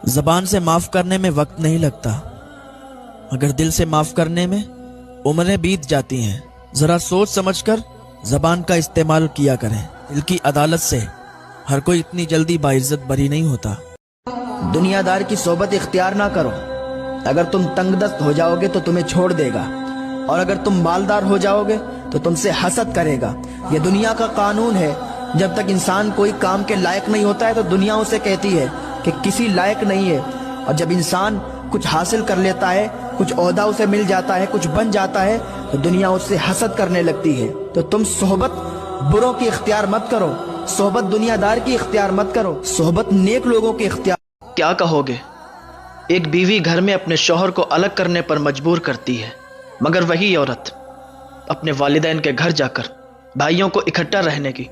زبان سے معاف کرنے میں وقت نہیں لگتا، مگر دل سے معاف کرنے میں عمریں بیت جاتی ہیں۔ ذرا سوچ سمجھ کر زبان کا استعمال کیا کریں۔ دل کی عدالت سے ہر کوئی اتنی جلدی باعزت بری نہیں ہوتا۔ دنیا دار کی صحبت اختیار نہ کرو۔ اگر تم تنگ دست ہو جاؤ گے تو تمہیں چھوڑ دے گا، اور اگر تم مالدار ہو جاؤ گے تو تم سے حسد کرے گا۔ یہ دنیا کا قانون ہے۔ جب تک انسان کوئی کام کے لائق نہیں ہوتا ہے تو دنیا اسے کہتی ہے کہ کسی لائق نہیں ہے، اور جب انسان کچھ حاصل کر لیتا ہے، کچھ عہدہ اسے مل جاتا ہے، کچھ بن جاتا ہے، تو دنیا اس سے حسد کرنے لگتی ہے۔ تو تم صحبت بروں کی اختیار مت کرو، صحبت دنیا دار کی اختیار مت کرو، صحبت نیک لوگوں کی اختیار۔ کیا کہو گے؟ ایک بیوی گھر میں اپنے شوہر کو الگ کرنے پر مجبور کرتی ہے، مگر وہی عورت اپنے والدین کے گھر جا کر بھائیوں کو اکٹھا رہنے کی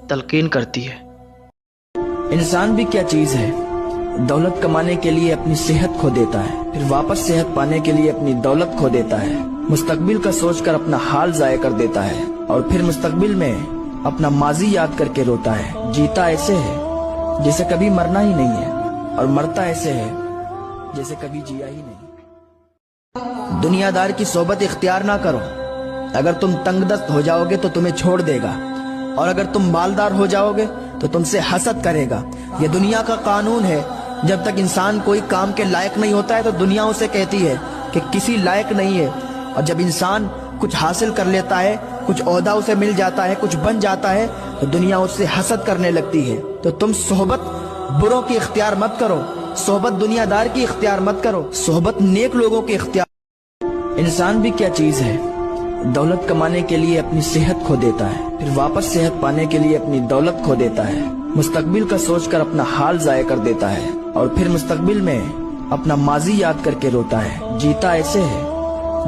تلقین کرتی ہے۔ انسان بھی کیا چیز ہے؟ دولت کمانے کے لیے اپنی صحت کھو دیتا ہے، پھر واپس صحت پانے کے لیے اپنی دولت کھو دیتا ہے، مستقبل کا سوچ کر اپنا حال ضائع کر دیتا ہے، اور پھر مستقبل میں اپنا ماضی یاد کر کے روتا ہے۔ جیتا ایسے ہے جیسے کبھی مرنا ہی نہیں ہے، اور مرتا ایسے ہے جیسے کبھی جیا ہی نہیں۔ دنیا دار کی صحبت اختیار نہ کرو۔ اگر تم تنگ دست ہو جاؤ گے تو تمہیں چھوڑ دے گا، اور اگر تم مالدار ہو جاؤ گے تو تم سے حسد کرے گا۔ یہ دنیا کا قانون ہے۔ جب تک انسان کوئی کام کے لائق نہیں ہوتا ہے تو دنیا اسے کہتی ہے کہ کسی لائق نہیں ہے، اور جب انسان کچھ حاصل کر لیتا ہے، کچھ عہدہ اسے مل جاتا ہے، کچھ بن جاتا ہے، تو دنیا اس سے حسد کرنے لگتی ہے۔ تو تم صحبت بروں کی اختیار مت کرو، صحبت دنیا دار کی اختیار مت کرو، صحبت نیک لوگوں کی اختیار۔ انسان بھی کیا چیز ہے؟ دولت کمانے کے لیے اپنی صحت کھو دیتا ہے، پھر واپس صحت پانے کے لیے اپنی دولت کھو دیتا ہے، مستقبل کا سوچ کر اپنا حال ضائع کر دیتا ہے، اور پھر مستقبل میں اپنا ماضی یاد کر کے روتا ہے۔ جیتا ایسے ہے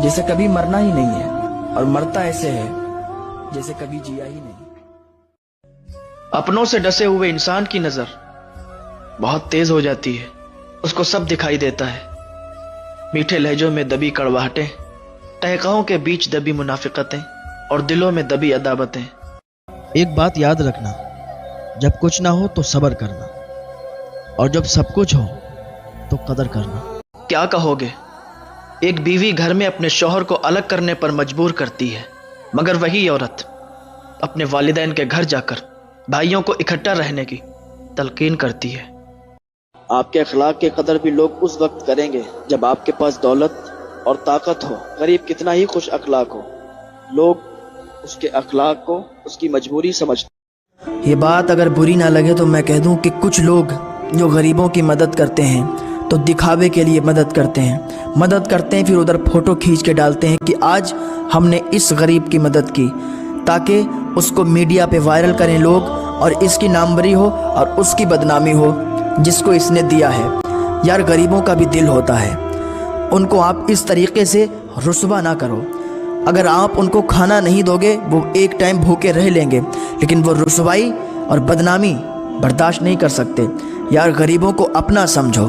جیسے کبھی مرنا ہی نہیں ہے، اور مرتا ایسے ہے جیسے کبھی جیا ہی نہیں۔ اپنوں سے ڈسے ہوئے انسان کی نظر بہت تیز ہو جاتی ہے، اس کو سب دکھائی دیتا ہے۔ میٹھے لہجوں میں دبی کڑواہٹیں، تہخواہوں کے بیچ دبی منافقتیں، اور دلوں میں دبی عداوتیں۔ ایک بات یاد رکھنا، جب کچھ نہ ہو تو صبر کرنا، اور جب سب کچھ ہو تو قدر کرنا۔ کیا کہو گے؟ ایک بیوی گھر میں اپنے شوہر کو الگ کرنے پر مجبور کرتی ہے، مگر وہی عورت اپنے والدین کے گھر جا کر بھائیوں کو اکٹھا رہنے کی تلقین کرتی ہے۔ آپ کے اخلاق کی قدر بھی لوگ اس وقت کریں گے جب آپ کے پاس دولت اور طاقت ہو۔ غریب کتنا ہی خوش اخلاق ہو، لوگ اس کے اخلاق کو اس کی مجبوری سمجھتے ہیں۔ یہ بات اگر بری نہ لگے تو میں کہہ دوں کہ کچھ لوگ جو غریبوں کی مدد کرتے ہیں تو دکھاوے کے لیے مدد کرتے ہیں، پھر ادھر فوٹو کھینچ کے ڈالتے ہیں کہ آج ہم نے اس غریب کی مدد کی، تاکہ اس کو میڈیا پہ وائرل کریں لوگ، اور اس کی ناموری ہو اور اس کی بدنامی ہو جس کو اس نے دیا ہے۔ یار غریبوں کا بھی دل ہوتا ہے، ان کو آپ اس طریقے سے رسوا نہ کرو۔ اگر آپ ان کو کھانا نہیں دو گے وہ ایک ٹائم بھوکے رہ لیں گے، لیکن وہ رسوائی اور بدنامی برداشت نہیں کر سکتے۔ یار غریبوں کو اپنا سمجھو۔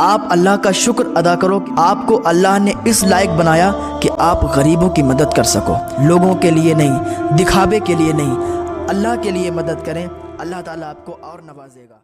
آپ اللہ کا شکر ادا کرو کہ آپ کو اللہ نے اس لائق بنایا کہ آپ غریبوں کی مدد کر سکو، لوگوں کے لیے نہیں، دکھاوے کے لیے نہیں، اللہ کے لیے مدد کریں، اللہ تعالیٰ آپ کو اور نوازے گا۔